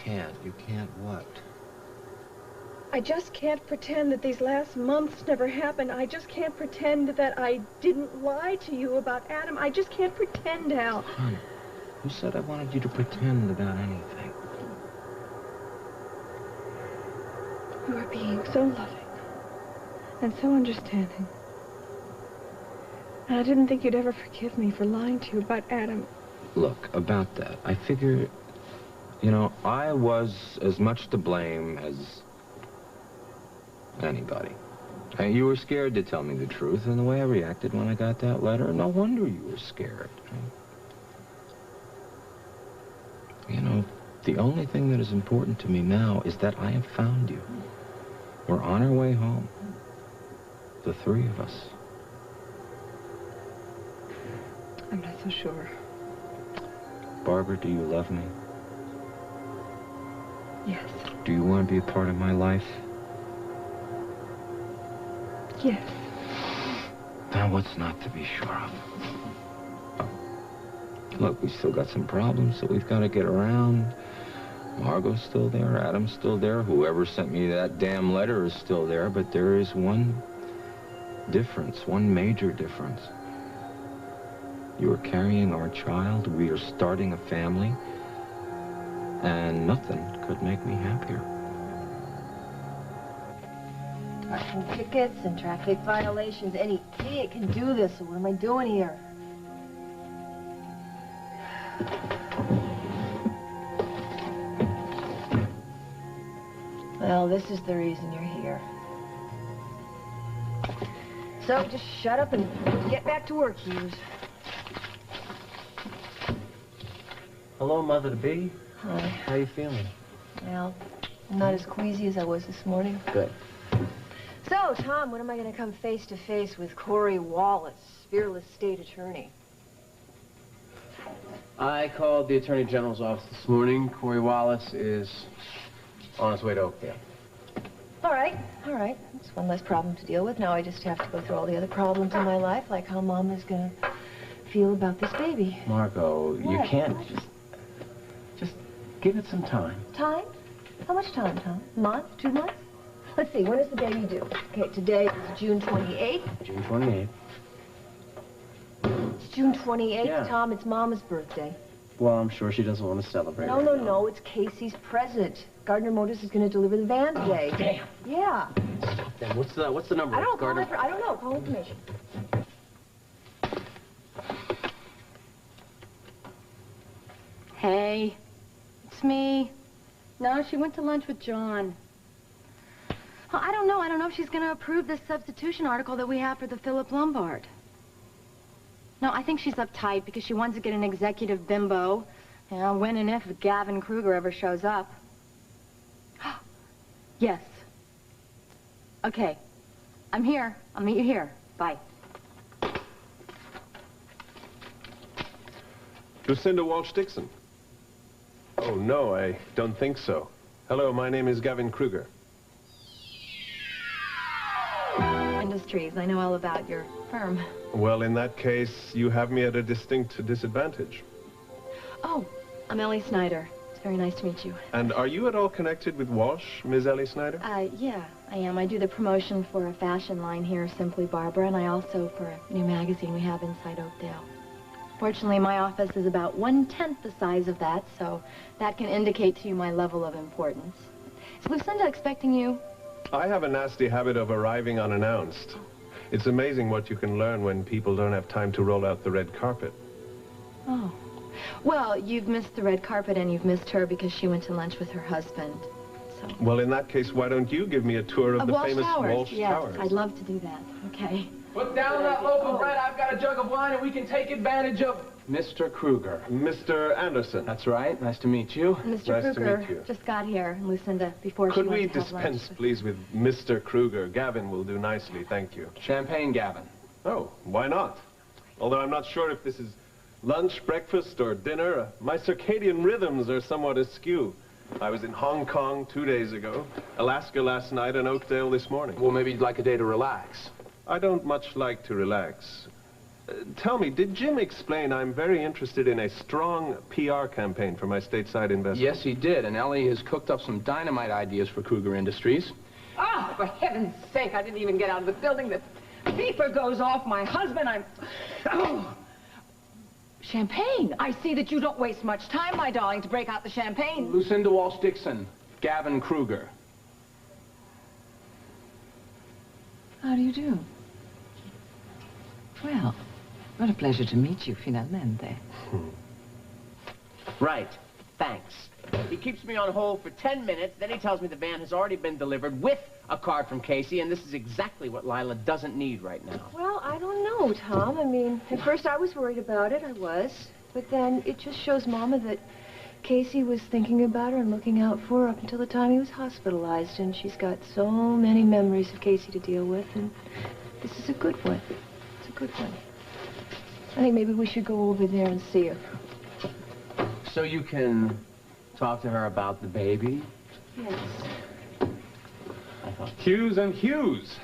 can't. You can't what? I just can't pretend that these last months never happened. I just can't pretend that I didn't lie to you about Adam. I just can't pretend, Hal. Honey, who said I wanted you to pretend about anything? You are being so loving and so understanding. And I didn't think you'd ever forgive me for lying to you about Adam. Look, about that, I figure, you know, I was as much to blame as anybody. And you were scared to tell me the truth, and the way I reacted when I got that letter, no wonder you were scared. You know, the only thing that is important to me now is that I have found you. We're on our way home. The three of us. I'm not so sure. Barbara, do you love me? Yes. Do you want to be a part of my life? Yes. Now, what's not to be sure of? Look, we still got some problems that we've got to get around. Margot's still there, Adam's still there, whoever sent me that damn letter is still there, but there is one difference, one major difference. You are carrying our child, we are starting a family, and nothing could make me happier. Parking tickets and traffic violations. Any idiot can do this, so what am I doing here? Well, this is the reason you're here. So, just shut up and get back to work, Hughes. Hello, Mother-to-be. Hi. How you feeling? Well, I'm not as queasy as I was this morning. Good. So, Tom, when am I going to come face-to-face with Corey Wallace, fearless state attorney? I called the Attorney General's office this morning. Corey Wallace is on his way to Oakdale. All right, all right. That's one less problem to deal with. Now I just have to go through all the other problems in my life, like how Mom is going to feel about this baby. Margot, you What? can't just give it some time. Time? How much time, Tom? A month? 2 months? Let's see, when is the baby due? Okay, today is June 28th. June 28th. It's June 28th, Yeah. Tom. It's Mama's birthday. Well, I'm sure she doesn't want to celebrate. No, no, no. It's Casey's present. Gardner Motors is going to deliver the van today. Damn. Yeah. Then what's the number? I don't know. Gardner? I don't know. Call information. Hey, it's me. No, she went to lunch with John. Well, I don't know. I don't know if she's going to approve this substitution article that we have for the Philip Lombard. No, I think she's uptight because she wants to get an executive bimbo. You know, when and if Gavin Kruger ever shows up. Yes. Okay. I'm here. I'll meet you here. Bye. Lucinda Walsh-Dixon. Oh, no, I don't think so. Hello, my name is Gavin Kruger. Industries. I know all about your firm. Well, in that case, you have me at a distinct disadvantage. Oh, I'm Ellie Snyder. It's very nice to meet you. And are you at all connected with Walsh, Ms. Ellie Snyder? Yeah, I am. I do the promotion for a fashion line here, Simply Barbara, and I also for a new magazine we have inside Oakdale. Fortunately, my office is about 1/10 the size of that, so that can indicate to you my level of importance. Is Lucinda expecting you? I have a nasty habit of arriving unannounced. It's amazing what you can learn when people don't have time to roll out the red carpet. Oh. Well, you've missed the red carpet and you've missed her because she went to lunch with her husband. So. Well, in that case, why don't you give me a tour of the Walsh famous Towers. Walsh Yes, Towers? I'd love to do that. Okay. Put down that loaf of bread. I've got a jug of wine, and we can take advantage of... Mr. Kruger. Mr. Anderson. That's right. Nice to meet you. Mr. Nice to Kruger meet you. just got here, and Lucinda, before Could she we went to have lunch. dispense, please, with Mr. Kruger? Gavin will do nicely, thank you. Champagne, Gavin. Oh, why not? Although I'm not sure if this is lunch, breakfast, or dinner. My circadian rhythms are somewhat askew. I was in Hong Kong 2 days ago, Alaska last night, and Oakdale this morning. Well, maybe you'd like a day to relax. I don't much like to relax. Tell me, did Jim explain I'm very interested in a strong PR campaign for my stateside investment? Yes, he did, and Ellie has cooked up some dynamite ideas for Kruger Industries. Oh, for heaven's sake, I didn't even get out of the building. The beeper goes off. My husband, Oh! Champagne. I see that you don't waste much time, my darling, to break out the champagne. Lucinda Walsh-Dixon, Gavin Kruger. How do you do? Well, what a pleasure to meet you, finalmente. Right. Thanks. He keeps me on hold for 10 minutes, then he tells me the van has already been delivered with a card from Casey, and this is exactly what Lila doesn't need right now. Well, I don't know, Tom. I mean, at first I was worried about it. I was. But then it just shows Mama that Casey was thinking about her and looking out for her up until the time he was hospitalized. And she's got so many memories of Casey to deal with. And this is a good one. It's a good one. I think maybe we should go over there and see her. So you can talk to her about the baby? Yes. Hughes and Hughes.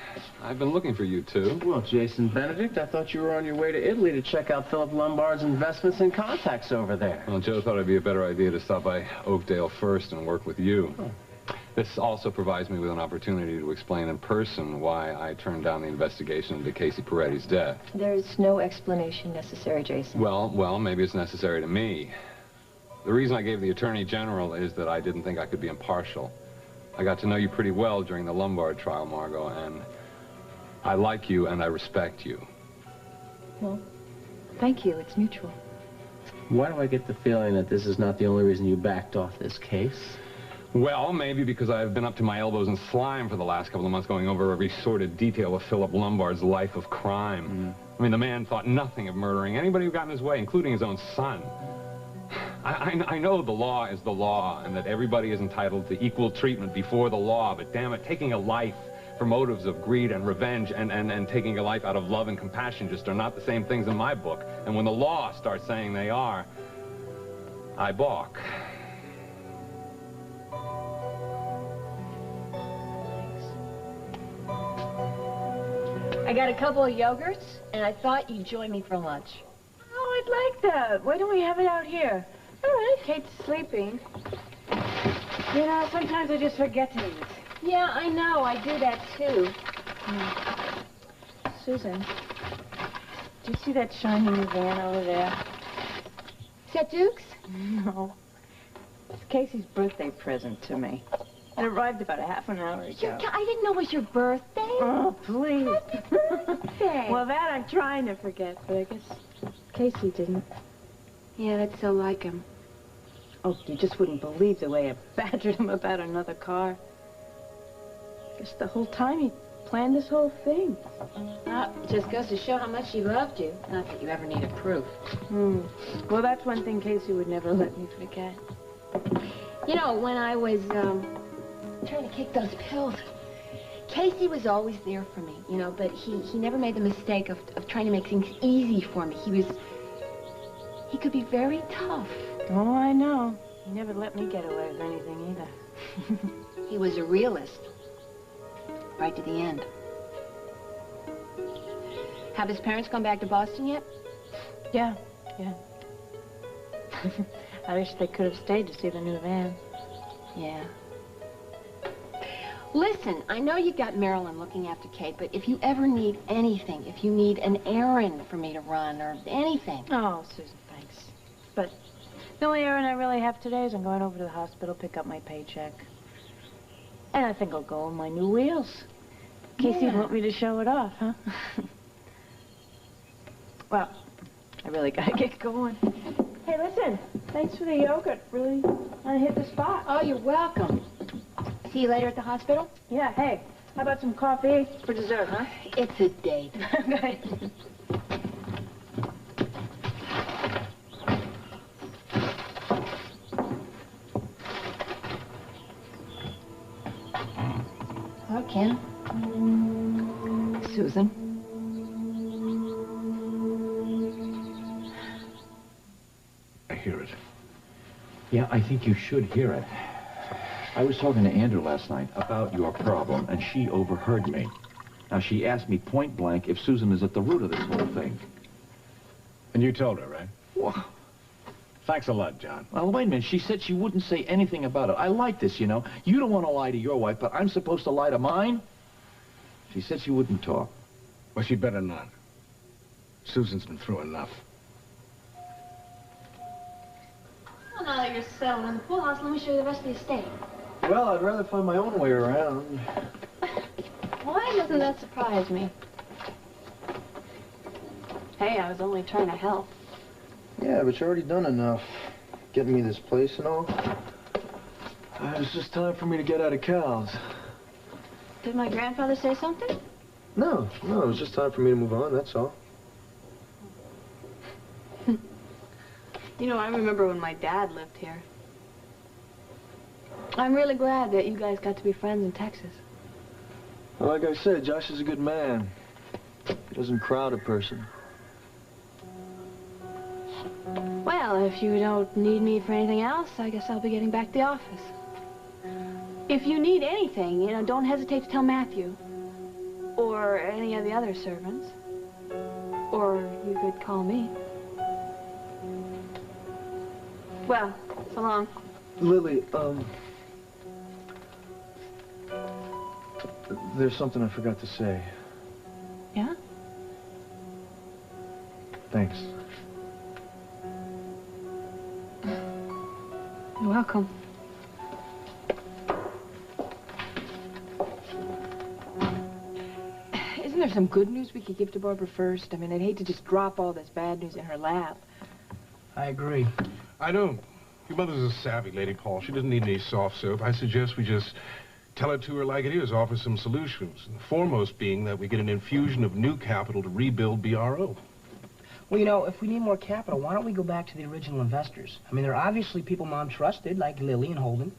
I've been looking for you two. Well, Jason Benedict, I thought you were on your way to Italy to check out Philip Lombard's investments and contacts over there. Well, Joe thought it'd be a better idea to stop by Oakdale first and work with you. Oh. This also provides me with an opportunity to explain in person why I turned down the investigation into Casey Peretti's death. There's no explanation necessary, Jason. Well, maybe it's necessary to me. The reason I gave the Attorney General is that I didn't think I could be impartial. I got to know you pretty well during the Lombard trial, Margot, and I like you and I respect you. Well, thank you. It's mutual. Why do I get the feeling that this is not the only reason you backed off this case? Well, maybe because I've been up to my elbows in slime for the last couple of months going over every sordid detail of Philip Lombard's life of crime. I mean, the man thought nothing of murdering anybody who got in his way, including his own son. I know the law is the law and that everybody is entitled to equal treatment before the law, but damn it, taking a life for motives of greed and revenge and taking a life out of love and compassion just are not the same things in my book. And when the law starts saying they are, I balk. I got a couple of yogurts, and I thought you'd join me for lunch. Oh, I'd like that. Why don't we have it out here? All right, Kate's sleeping. You know, sometimes I just forget to eat. Yeah, I know. I do that, too. Susan, do you see that shiny new van over there? Is that Duke's? No. It's Casey's birthday present to me. It arrived about a half an hour ago. I didn't know it was your birthday. Oh, please. Happy birthday. Well, that I'm trying to forget, but I guess Casey didn't. Yeah, that's so like him. Oh, you just wouldn't believe the way I badgered him about another car. Just the whole time he planned this whole thing. It just goes to show how much he loved you. Not that you ever needed proof. Well, that's one thing Casey would never let me forget. You know, when I was trying to kick those pills, Casey was always there for me, you know, but he never made the mistake of trying to make things easy for me. He could be very tough. Oh, I know. He never let me get away with anything either. He was a realist. Right to the end. Have his parents gone back to Boston yet? Yeah. I wish they could have stayed to see the new van. Yeah. Listen, I know you got Marilyn looking after Kate, but if you ever need anything, if you need an errand for me to run or anything. Oh, Susan, thanks. But the only errand I really have today is I'm going over to the hospital, pick up my paycheck. And I think I'll go on my new wheels. Casey'd want me to show it off, huh? Well, I really gotta get going. Hey, listen, thanks for the yogurt. Really, I hit the spot. Oh, you're welcome. See you later at the hospital? Yeah, hey, how about some coffee for dessert, huh? It's a date. Okay. Hello, Ken. Susan? I hear it. Yeah, I think you should hear it. I was talking to Andrew last night about your problem, and she overheard me. Now, she asked me point blank if Susan is at the root of this whole thing. And you told her, right? Well, Thanks a lot, John. well, wait a minute. She said she wouldn't say anything about it. I like this, you know. You don't want to lie to your wife, but I'm supposed to lie to mine? She said she wouldn't talk. Well, she better not. Susan's been through enough. Well, now that you're settled in the pool house, let me show you the rest of the estate. Well, I'd rather find my own way around. Why doesn't that surprise me? Hey, I was only trying to help. Yeah, but you already done enough. Getting me this place and all. It's just time for me to get out of Cal's. Did my grandfather say something? No, it was just time for me to move on, that's all. You know, I remember when my dad lived here. I'm really glad that you guys got to be friends in Texas. Well, like I said, Josh is a good man. Doesn't crowd a person. Well, if you don't need me for anything else, I guess I'll be getting back to the office. If you need anything, you know, don't hesitate to tell Matthew. Or any of the other servants. Or you could call me. Well, so long. Lily, there's something I forgot to say. Yeah? Thanks. You're welcome. Isn't there some good news we could give to Barbara first? I mean, I'd hate to just drop all this bad news in her lap. I agree. I know. Your mother's a savvy lady, Paul. She doesn't need any soft soap. I suggest we just tell it to her like it is, offer some solutions. The foremost being that we get an infusion of new capital to rebuild BRO. Well, you know, if we need more capital, why don't we go back to the original investors? I mean, they're obviously people Mom trusted, like Lily and Holden.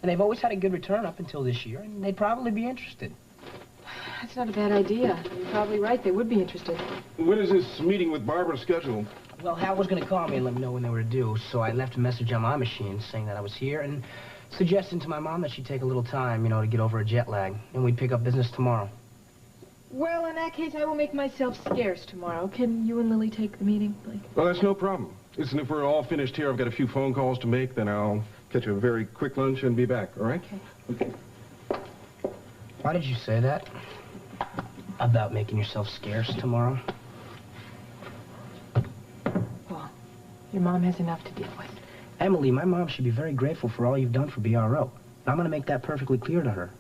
And they've always had a good return up until this year, and they'd probably be interested. That's not a bad idea. You're probably right. They would be interested. When is this meeting with Barbara scheduled? Well, Hal was going to call me and let me know when they were due, so I left a message on my machine saying that I was here and suggesting to my mom that she'd take a little time, you know, to get over a jet lag, and we'd pick up business tomorrow. Well, in that case, I will make myself scarce tomorrow. Can you and Lily take the meeting, Blake? Well, that's no problem. Listen, if we're all finished here, I've got a few phone calls to make, then I'll catch a very quick lunch and be back, all right? Okay. Okay. Why did you say that? About making yourself scarce tomorrow? Well, your mom has enough to deal with. Emily, my mom should be very grateful for all you've done for BRO. I'm going to make that perfectly clear to her.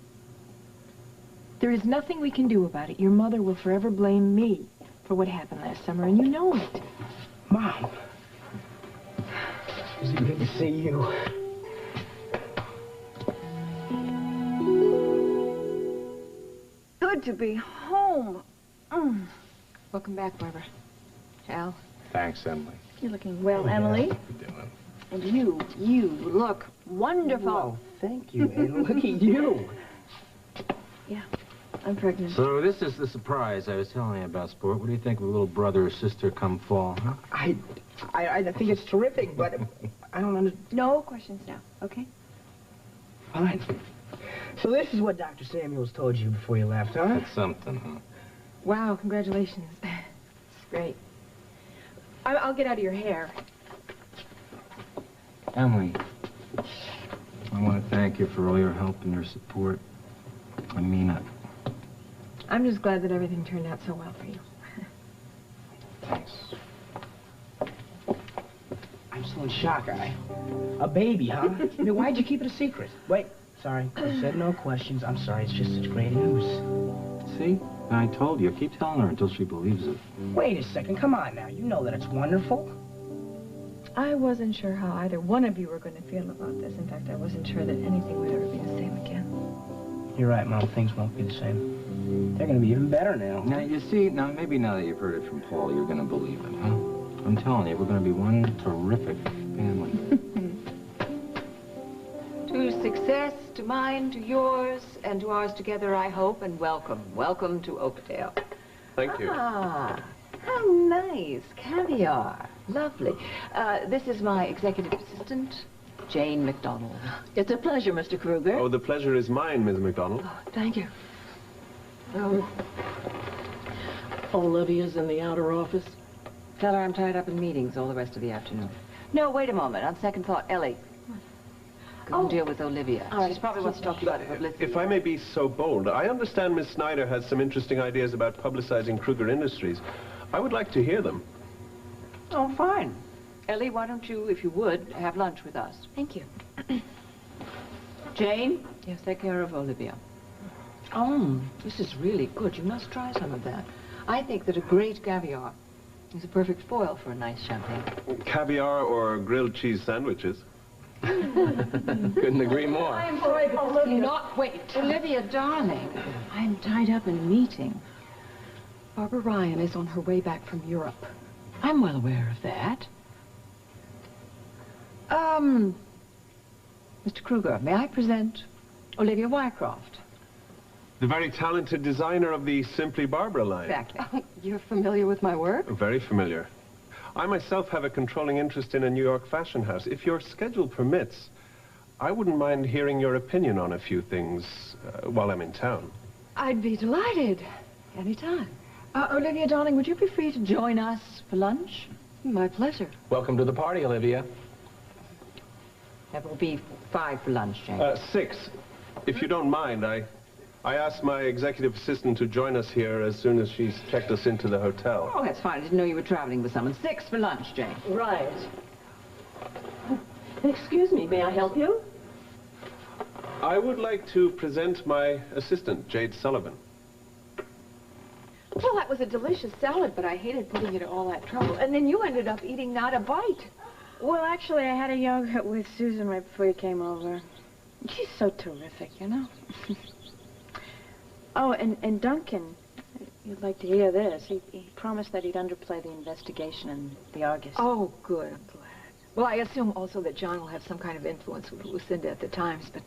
There is nothing we can do about it. Your mother will forever blame me for what happened last summer, and you know it. Mom. Is it good to see you? Good to be home. Welcome back, Barbara. Al. Thanks, Emily. You're looking well, Emily. How you doing? And you look wonderful. Oh, thank you, Ada. Look at you. Yeah, I'm pregnant. So this is the surprise I was telling you about, Sport. What do you think of a little brother or sister come fall, huh? I think it's terrific, but I don't understand. No questions now, okay? Fine. So this is what Dr. Samuels told you before you left, huh? That's something, huh? Wow, congratulations. It's great. I'll get out of your hair. Emily, I want to thank you for all your help and your support. I mean it. I'm just glad that everything turned out so well for you. Thanks. I'm still in shock, A baby, huh? I mean, why'd you keep it a secret? Wait, sorry. You said no questions. I'm sorry. It's just such great news. See? I told you. Keep telling her until she believes it. Wait a second. Come on now. You know that it's wonderful. I wasn't sure how either one of you were going to feel about this. In fact, I wasn't sure that anything would ever be the same again. You're right, Mom. Things won't be the same. They're going to be even better now. Now, you see, maybe now that you've heard it from Paul, you're going to believe it, huh? I'm telling you, we're going to be one terrific family. To success, to mine, to yours, and to ours together, I hope, and welcome. Welcome to Oakdale. Thank you. Ah, how nice. Caviar. Lovely. This is my executive assistant, Jane McDonald. It's a pleasure, Mr. Kruger. Oh, the pleasure is mine, Ms. McDonald. Oh, thank you. Olivia's in the outer office. Tell her I'm tied up in meetings all the rest of the afternoon. No, wait a moment. On second thought, Ellie. Go and deal with Olivia. All right, She probably wants to talk to you about the publicity. If I may be so bold, I understand Miss Snyder has some interesting ideas about publicizing Kruger Industries. I would like to hear them. Oh, fine. Ellie, why don't you, if you would, have lunch with us? Thank you. Jane, yes, take care of Olivia. Oh, this is really good. You must try some of that. I think that a great caviar is a perfect foil for a nice champagne. Caviar or grilled cheese sandwiches. Couldn't agree more. I'm sorry, but Olivia, not wait. Olivia, darling, I'm tied up in a meeting. Barbara Ryan is on her way back from Europe. I'm well aware of that. Mr. Kruger, may I present Olivia Wycroft? The very talented designer of the Simply Barbara line. Exactly. Oh, you're familiar with my work? Very familiar. I myself have a controlling interest in a New York fashion house. If your schedule permits, I wouldn't mind hearing your opinion on a few things while I'm in town. I'd be delighted. Anytime. Olivia, darling, would you be free to join us for lunch? My pleasure. Welcome to the party, Olivia. That will be 5 for lunch, Jane. 6. If you don't mind, I asked my executive assistant to join us here as soon as she's checked us into the hotel. Oh, that's fine. I didn't know you were traveling with someone. 6 for lunch, Jane. Right. Excuse me, may I help you? I would like to present my assistant, Jade Sullivan. Well, that was a delicious salad, but I hated putting you to all that trouble. And then you ended up eating not a bite. Well, actually, I had a yogurt with Susan right before you came over. She's so terrific, you know? Oh, and Duncan, you'd like to hear this. He promised that he'd underplay the investigation in the Argus. Oh, good. I'm glad. Well, I assume also that John will have some kind of influence with Lucinda at the Times, but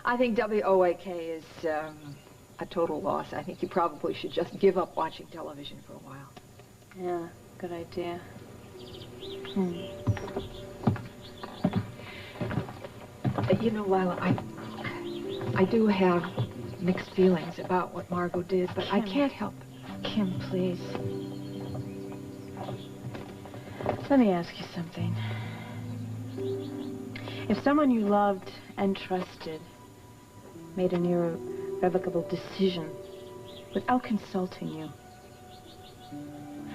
I think WOAK is a total loss. I think you probably should just give up watching television for a while. Yeah, good idea. You know, Lila, I do have mixed feelings about what Margot did, but I can't help it. Kim, please. Let me ask you something. If someone you loved and trusted made an irrevocable decision without consulting you,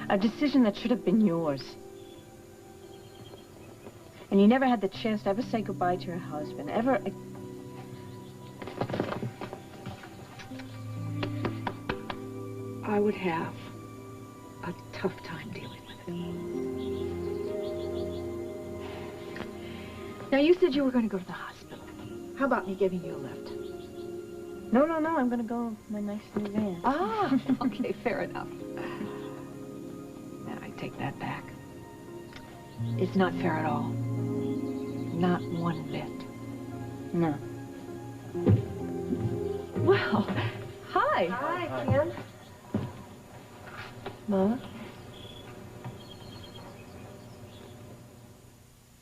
a decision that should have been yours, and you never had the chance to ever say goodbye to your husband, ever... I would have a tough time dealing with it. Now, you said you were going to go to the hospital. How about me giving you a lift? No, I'm going to go in my nice new van. Ah, okay, fair enough. Now, I take that back. It's not fair at all. Not one bit. No. Well, hi. Hi, Kim. Mama?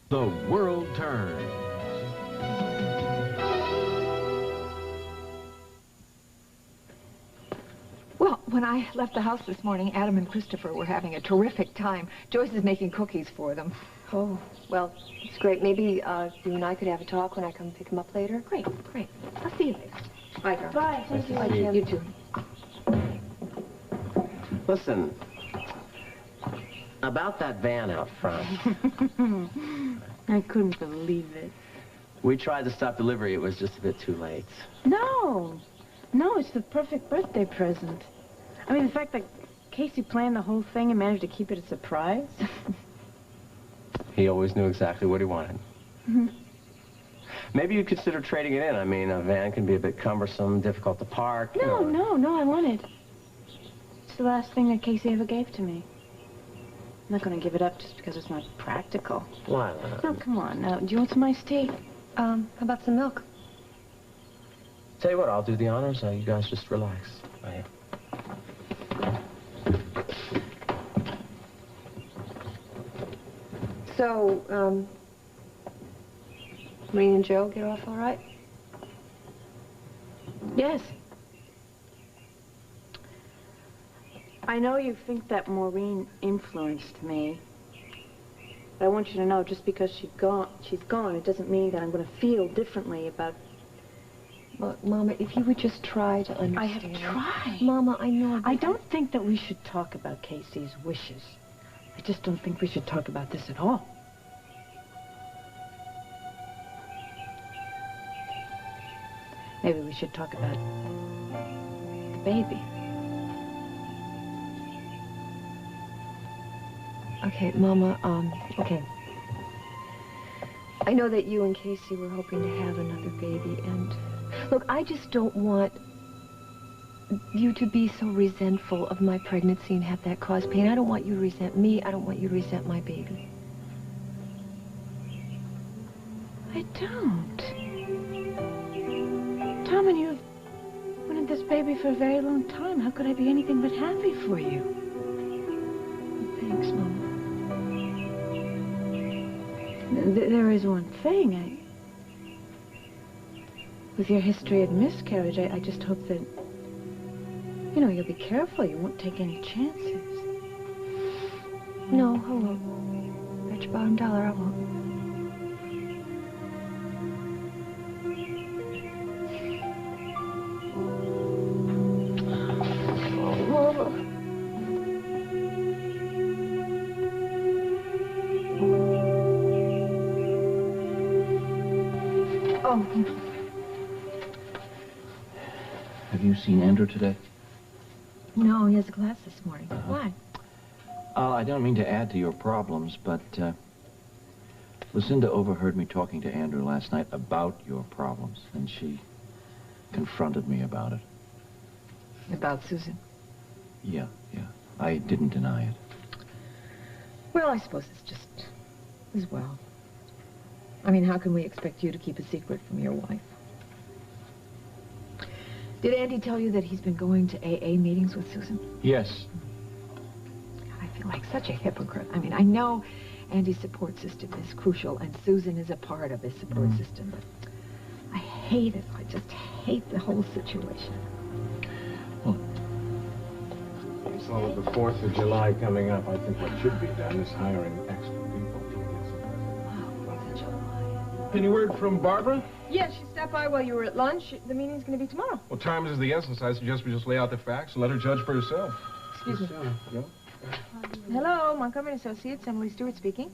The World Turns. Well, when I left the house this morning, Adam and Christopher were having a terrific time. Joyce is making cookies for them. Oh, well, it's great. Maybe you and I could have a talk when I come pick him up later. Great. I'll see you later. Bye, girl. Bye, thank you. Bye, Kim. You too. Listen, about that van out front. I couldn't believe it. We tried to stop delivery. It was just a bit too late. No, it's the perfect birthday present. I mean, the fact that Casey planned the whole thing and managed to keep it a surprise. He always knew exactly what he wanted. Maybe you'd consider trading it in. I mean, a van can be a bit cumbersome, difficult to park. No, I want it. It's the last thing that Casey ever gave to me. I'm not going to give it up just because it's not practical. Lila. No, come on. Now, do you want some iced tea? How about some milk? Tell you what, I'll do the honors. You guys just relax. Right. So, Marie and Joe get off all right? Yes. I know you think that Maureen influenced me. But I want you to know, just because she's gone, it doesn't mean that I'm going to feel differently about... Look, Mama, if you would just try to understand. I have tried. Mama, I know. I don't think that we should talk about Casey's wishes. I just don't think we should talk about this at all. Maybe we should talk about the baby. Okay, Mama, okay. I know that you and Casey were hoping to have another baby, and... Look, I just don't want you to be so resentful of my pregnancy and have that cause pain. I don't want you to resent me. I don't want you to resent my baby. I don't. Tom and you have wanted this baby for a very long time. How could I be anything but happy for you? Thanks, Mama. There is one thing. With your history of miscarriage, I just hope that, you know, you'll be careful. You won't take any chances. No, I won't. Bet your bottom dollar I won't. Oh, Mama. Oh. Have you seen Andrew today? No, he has a class this morning. Why? I don't mean to add to your problems, but Lucinda overheard me talking to Andrew last night about your problems, and she confronted me about it. About Susan? Yeah. I didn't deny it. Well, I suppose it's just as well. I mean, how can we expect you to keep a secret from your wife? Did Andy tell you that he's been going to AA meetings with Susan? Yes. God, I feel like such a hypocrite. I mean, I know Andy's support system is crucial, and Susan is a part of his support system, but I hate it. I just hate the whole situation. Well, with the 4th of July coming up, I think what should be done is hiring extra people. Any word from Barbara? Yes, she stopped by while you were at lunch. The meeting's going to be tomorrow. Well, time is the essence. I suggest we just lay out the facts and let her judge for herself. Excuse me. Yeah. Hello, Montgomery & Associates. Emily Stewart speaking.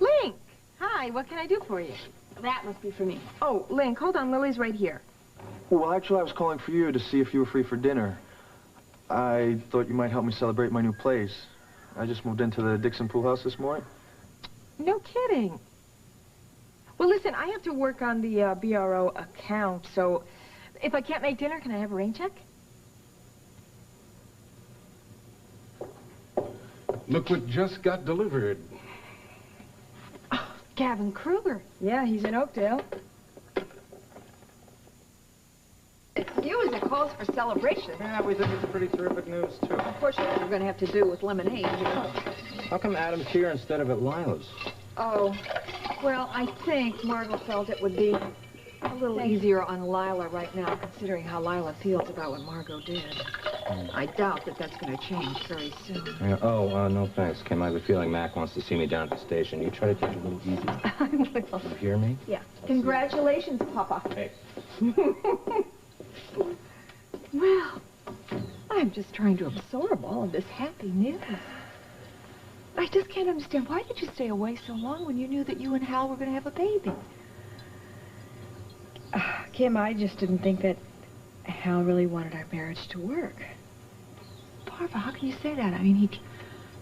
Link! Hi, what can I do for you? That must be for me. Oh, Link, hold on. Lily's right here. Well, actually, I was calling for you to see if you were free for dinner. I thought you might help me celebrate my new place. I just moved into the Dixon Pool House this morning. No kidding. Well, listen, I have to work on the BRO account, so if I can't make dinner, can I have a rain check? Look what just got delivered. Oh, Gavin Kruger. Yeah, he's in Oakdale. Excuse it calls for celebration. Yeah, we think it's pretty terrific news, too. Unfortunately, we're going to have to do with lemonade here. How come Adam's here instead of at Lila's? Oh, well, I think Margot felt it would be a little easier on Lila right now, considering how Lila feels about what Margot did. I doubt that that's going to change very soon. Yeah, no thanks, Kim. I have a feeling Mac wants to see me down at the station. You try to take it a little easy. I will. You hear me? Yeah. Congratulations, Papa. Hey. Well, I'm just trying to absorb all of this happy news. I just can't understand. Why did you stay away so long when you knew that you and Hal were going to have a baby? Kim, I just didn't think that Hal really wanted our marriage to work. Barbara, how can you say that? I mean, he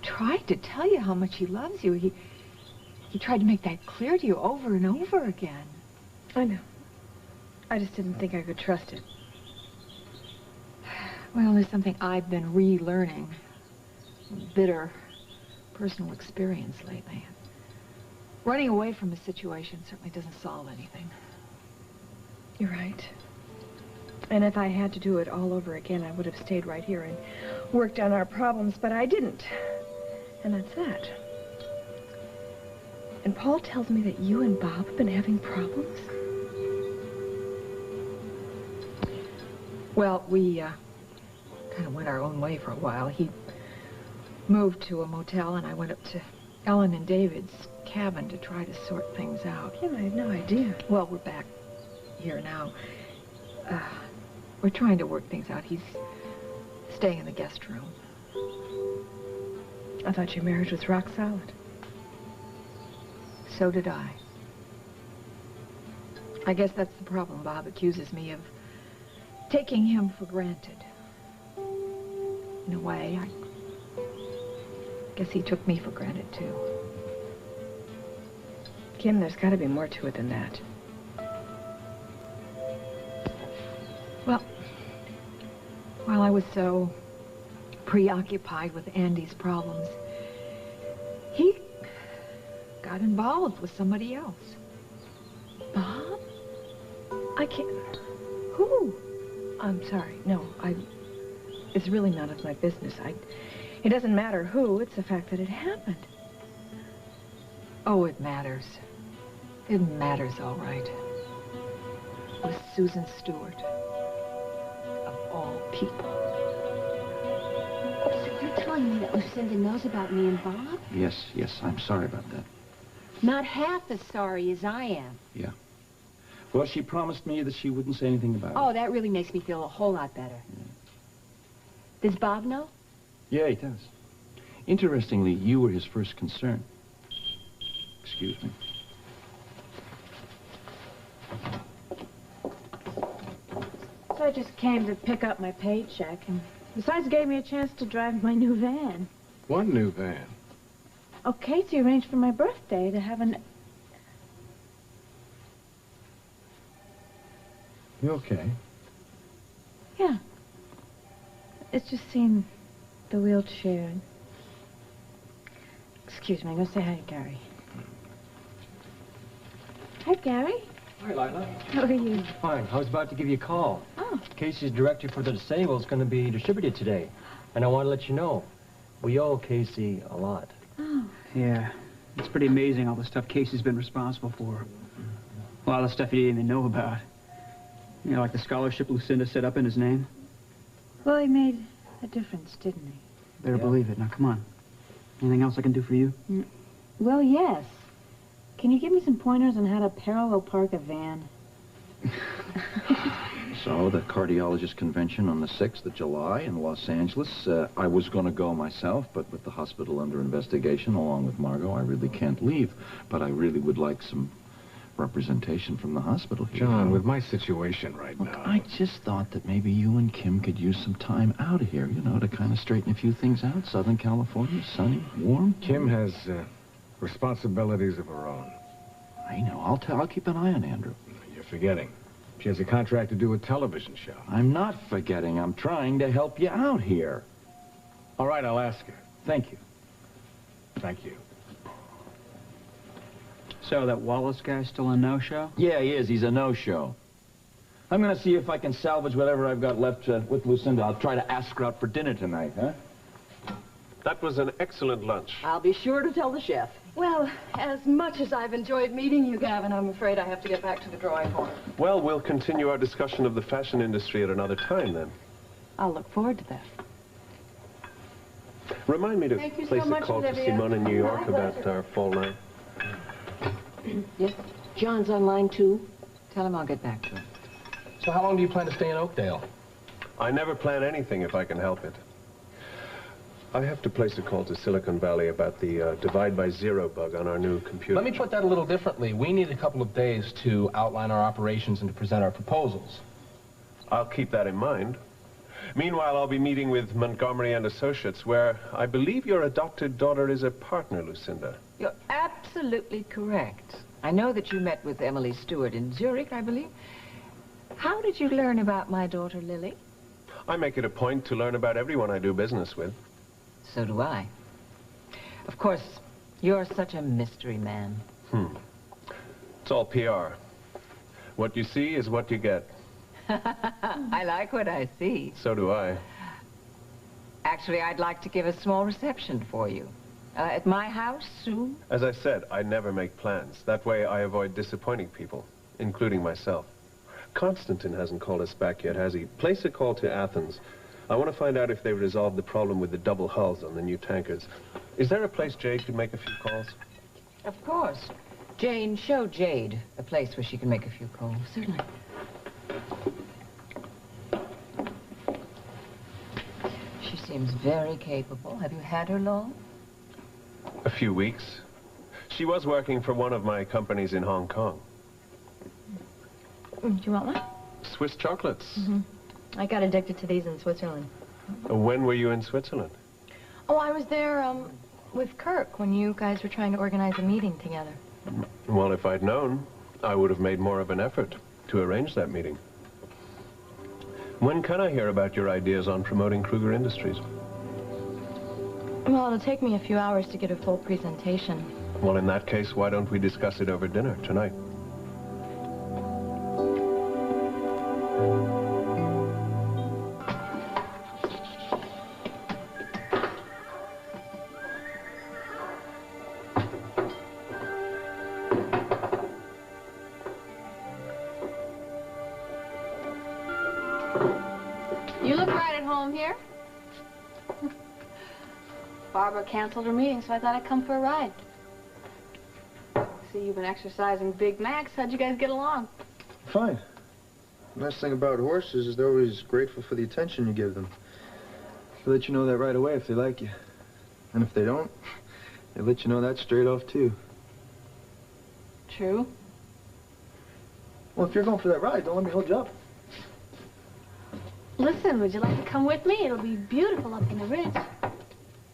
tried to tell you how much he loves you. He tried to make that clear to you over and over again. I know. I just didn't think I could trust it. Well, there's something I've been relearning. Bitter personal experience lately. Running away from a situation certainly doesn't solve anything. You're right. And if I had to do it all over again, I would have stayed right here and worked on our problems, but I didn't. And that's that. And Paul tells me that you and Bob have been having problems. Well, we kind of went our own way for a while. He moved to a motel, and I went up to Ellen and David's cabin to try to sort things out. Yeah, I had no idea. Well, we're back here now. We're trying to work things out. He's staying in the guest room. I thought your marriage was rock solid. So did I. I guess that's the problem. Bob accuses me of taking him for granted. In a way, I guess he took me for granted, too. Kim, there's got to be more to it than that. Well, while I was so preoccupied with Andy's problems, he got involved with somebody else. Bob? I can't... Who? I'm sorry. No, it's really none of my business. It doesn't matter who. It's the fact that it happened. Oh, it matters. It matters, all right. With Susan Stewart. Of all people. So you're telling me that Lucinda knows about me and Bob? Yes, I'm sorry about that. Not half as sorry as I am. Yeah. Well, she promised me that she wouldn't say anything about it. Oh, that really makes me feel a whole lot better. Yeah. Does Bob know? Yeah, he does. Interestingly, you were his first concern. Excuse me. So I just came to pick up my paycheck, and besides, it gave me a chance to drive my new van. What new van? Oh, Casey arranged for my birthday to have an... You okay? Yeah. It's just seen the wheelchair. Excuse me, I'm going to say hi to Gary. Hi, Gary. Hi, Lila. How are you? Fine. I was about to give you a call. Oh. Casey's director for the disabled is going to be distributed today. And I want to let you know, we owe Casey a lot. Oh. Yeah. It's pretty amazing all the stuff Casey's been responsible for. A lot of stuff he didn't even know about. You know, like the scholarship Lucinda set up in his name. Well, he made a difference, didn't he? Better believe it. Now, come on. Anything else I can do for you? Well, yes. Can you give me some pointers on how to parallel park a van? So, the cardiologist convention on the 6th of July in Los Angeles. I was going to go myself, but with the hospital under investigation, along with Margot, I really can't leave. But I really would like some representation from the hospital here. John, with my situation right now... I just thought that maybe you and Kim could use some time out of here, you know, to kind of straighten a few things out. Southern California, sunny, warm. Kim has responsibilities of her own. I know. I'll keep an eye on Andrew. You're forgetting. She has a contract to do a television show. I'm not forgetting. I'm trying to help you out here. All right, I'll ask her. Thank you. Thank you. So, that Wallace guy's still a no-show? Yeah, he is. He's a no-show. I'm going to see if I can salvage whatever I've got left with Lucinda. I'll try to ask her out for dinner tonight, huh? That was an excellent lunch. I'll be sure to tell the chef. Well, as much as I've enjoyed meeting you, Gavin, I'm afraid I have to get back to the drawing board. Well, we'll continue our discussion of the fashion industry at another time, then. I'll look forward to that. Remind me to Thank you place so a much, call to Olivia. Simone in New York My about pleasure. our fall line. Yes? John's online, too? Tell him I'll get back to him. So how long do you plan to stay in Oakdale? I never plan anything if I can help it. I have to place a call to Silicon Valley about the divide by zero bug on our new computer. Let me put that a little differently. We need a couple of days to outline our operations and to present our proposals. I'll keep that in mind. Meanwhile, I'll be meeting with Montgomery and Associates, where I believe your adopted daughter is a partner, Lucinda. You're absolutely correct. I know that you met with Emily Stewart in Zurich, I believe. How did you learn about my daughter, Lily? I make it a point to learn about everyone I do business with. So do I. Of course, you're such a mystery man. It's all PR. What you see is what you get. I like what I see. So do I. Actually, I'd like to give a small reception for you. At my house soon? As I said, I never make plans. That way I avoid disappointing people, including myself. Konstantin hasn't called us back yet, has he? Place a call to Athens. I want to find out if they've resolved the problem with the double hulls on the new tankers. Is there a place Jade could make a few calls? Of course. Jane, show Jade a place where she can make a few calls. Certainly. She seems very capable. Have you had her long? A few weeks. She was working for one of my companies in Hong Kong. Do you want one? Swiss chocolates. Mm-hmm. I got addicted to these in Switzerland. When were you in Switzerland? Oh, I was there, with Kirk when you guys were trying to organize a meeting together. Well, if I'd known, I would have made more of an effort to arrange that meeting. When can I hear about your ideas on promoting Kruger Industries? Well, it'll take me a few hours to get a full presentation. Well, in that case, why don't we discuss it over dinner tonight? You look right at home here. Barbara canceled her meeting, so I thought I'd come for a ride. See, you've been exercising Big Macs. How'd you guys get along? Fine. The nice thing about horses is they're always grateful for the attention you give them. They let you know that right away if they like you. And if they don't, they let you know that straight off, too. True. Well, if you're going for that ride, don't let me hold you up. Listen, would you like to come with me? It'll be beautiful up in the ridge.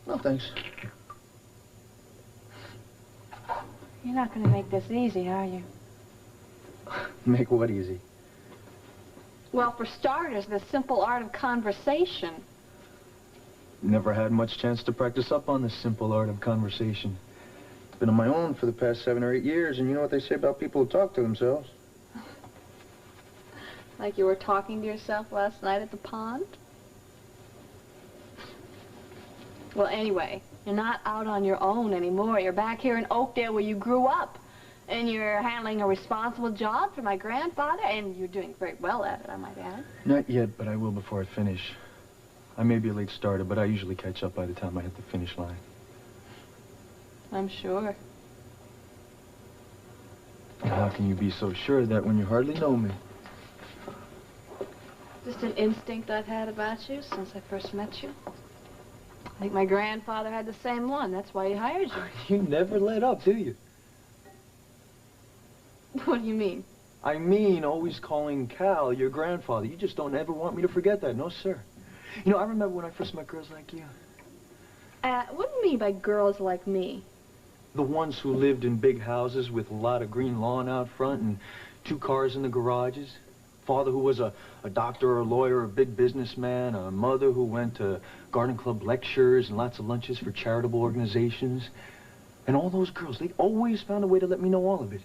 No, thanks. You're not going to make this easy, are you? Make what easy? Well, for starters, the simple art of conversation. Never had much chance to practice up on the simple art of conversation. Been on my own for the past 7 or 8 years, and you know what they say about people who talk to themselves. Like you were talking to yourself last night at the pond? Well, anyway, you're not out on your own anymore. You're back here in Oakdale where you grew up. And you're handling a responsible job for my grandfather, and you're doing very well at it, I might add. Not yet, but I will before I finish. I may be a late starter, but I usually catch up by the time I hit the finish line. I'm sure. How can you be so sure of that when you hardly know me? Just an instinct I've had about you since I first met you. I think my grandfather had the same one. That's why he hired you. You never let up, do you? What do you mean? I mean, always calling Cal your grandfather. You just don't ever want me to forget that. No, sir. You know, I remember when I first met girls like you. What do you mean by girls like me? The ones who lived in big houses with a lot of green lawn out front and 2 cars in the garages. Father who was a doctor or a lawyer or a big businessman. A mother who went to garden club lectures and lots of lunches for charitable organizations. And all those girls, they always found a way to let me know all of it.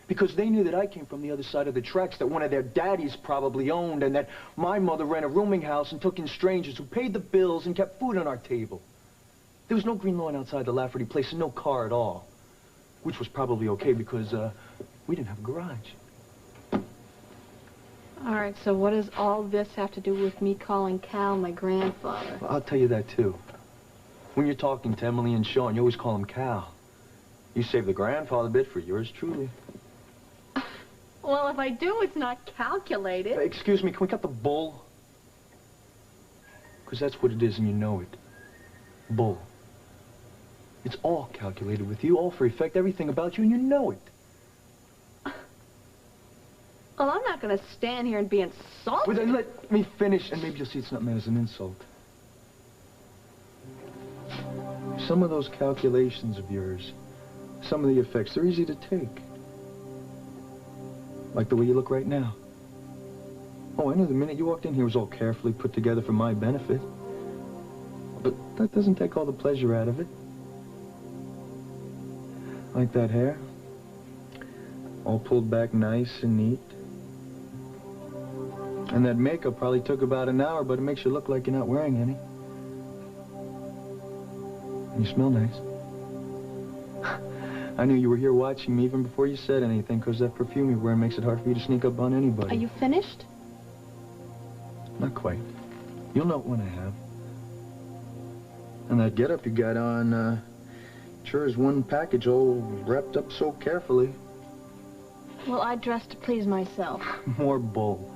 Because they knew that I came from the other side of the tracks, that one of their daddies probably owned, and that my mother ran a rooming house and took in strangers who paid the bills and kept food on our table. There was no green lawn outside the Lafferty place and no car at all. Which was probably okay because we didn't have a garage. All right, so what does all this have to do with me calling Cal my grandfather? Well, I'll tell you that, too. When you're talking to Emily and Sean, you always call him Cal. You save the grandfather bit for yours truly. Well, if I do, it's not calculated. Excuse me, can we cut the bull? Because that's what it is and you know it. Bull. It's all calculated with you, all for effect, everything about you, and you know it. Well, I'm not going to stand here and be insulted. Well, then let me finish, and maybe you'll see it's not meant as an insult. Some of those calculations of yours, some of the effects, they're easy to take. Like the way you look right now. Oh, I knew the minute you walked in here was all carefully put together for my benefit. But that doesn't take all the pleasure out of it. Like that hair. All pulled back nice and neat. And that makeup probably took about an hour, but it makes you look like you're not wearing any. And you smell nice. I knew you were here watching me even before you said anything, because that perfume you're wearing makes it hard for you to sneak up on anybody. Are you finished? Not quite. You'll know when I have. And that getup you got on, sure is one package all wrapped up so carefully. Well, I dress to please myself. More bull.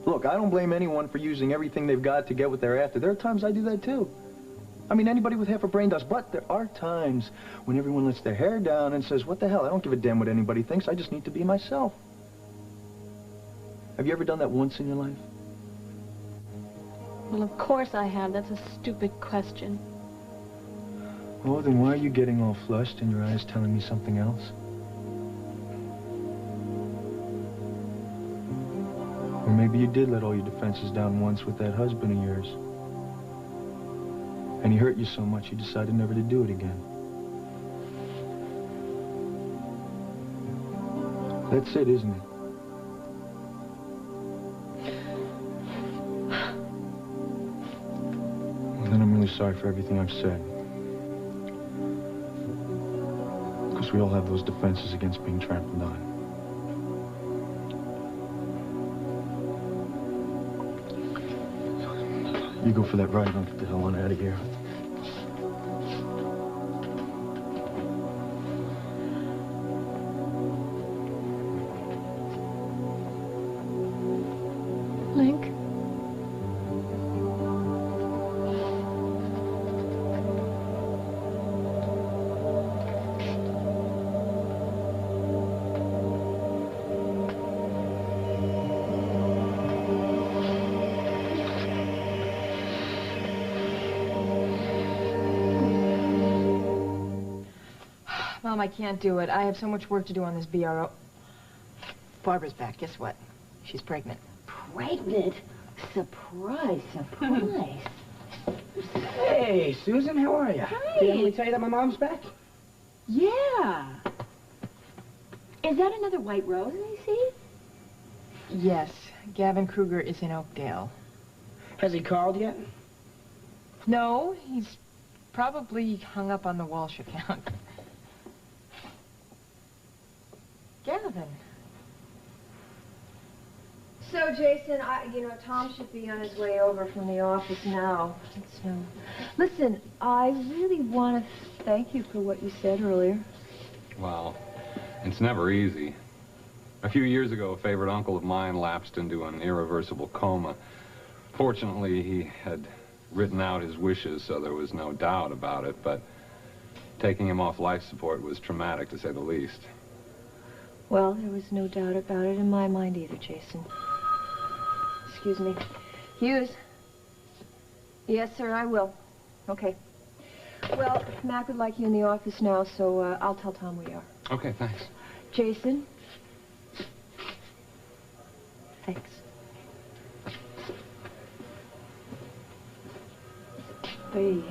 Look, I don't blame anyone for using everything they've got to get what they're after. There are times I do that, too. I mean, anybody with half a brain does. But there are times when everyone lets their hair down and says, what the hell, I don't give a damn what anybody thinks. I just need to be myself. Have you ever done that once in your life? Well, of course I have. That's a stupid question. Oh, then why are you getting all flushed and your eyes telling me something else? Or maybe you did let all your defenses down once with that husband of yours. And he hurt you so much you decided never to do it again. That's it, isn't it? Well, then I'm really sorry for everything I've said. Because we all have those defenses against being trampled on. You go for that ride, I'll get the hell on out of here. Link? Mom, I can't do it. I have so much work to do on this BRO. Barbara's back. Guess what? She's pregnant. Pregnant? Surprise, surprise. Hey, Susan, how are you? Hi. Did Emily tell you that my mom's back? Yeah. Is that another white rose I see? Yes. Gavin Kruger is in Oakdale. Has he called yet? No, he's probably hung up on the Walsh account. Gavin. So, Jason, Tom should be on his way over from the office now. Listen, I really want to thank you for what you said earlier. Well, it's never easy. A few years ago, a favorite uncle of mine lapsed into an irreversible coma. Fortunately, he had written out his wishes, so there was no doubt about it, but taking him off life support was traumatic, to say the least. Well, there was no doubt about it in my mind either, Jason. Excuse me. Hughes? Yes, sir, I will. Okay. Well, Mac would like you in the office now, so I'll tell Tom we are. Okay, thanks. Jason? Thanks. Hey.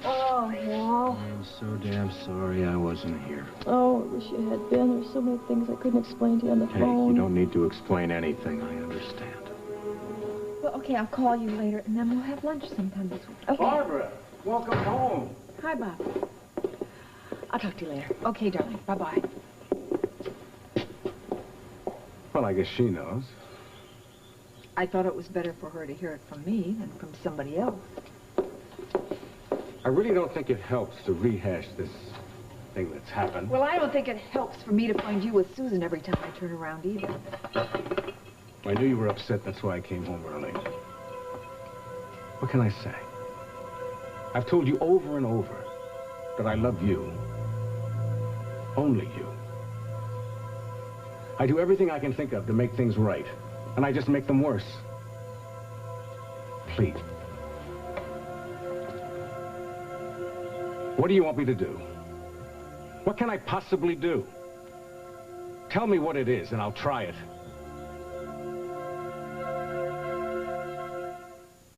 Oh, Wal. I'm so damn sorry I wasn't here. Oh, I wish you had been. There's so many things I couldn't explain to you on the Hey, phone. you don't need to explain anything. I understand. Well, okay, I'll call you later, and then we'll have lunch sometime this week. Okay. Barbara, welcome home. Hi, Bob. I'll talk to you later. Okay, darling. Bye-bye. Well, I guess she knows. I thought it was better for her to hear it from me than from somebody else. I really don't think it helps to rehash this thing that's happened. Well, I don't think it helps for me to find you with Susan every time I turn around either. I knew you were upset, that's why I came home early. What can I say? I've told you over and over that I love you. Only you. I do everything I can think of to make things right, and I just make them worse. Please. What do you want me to do? What can I possibly do? Tell me what it is, and I'll try it.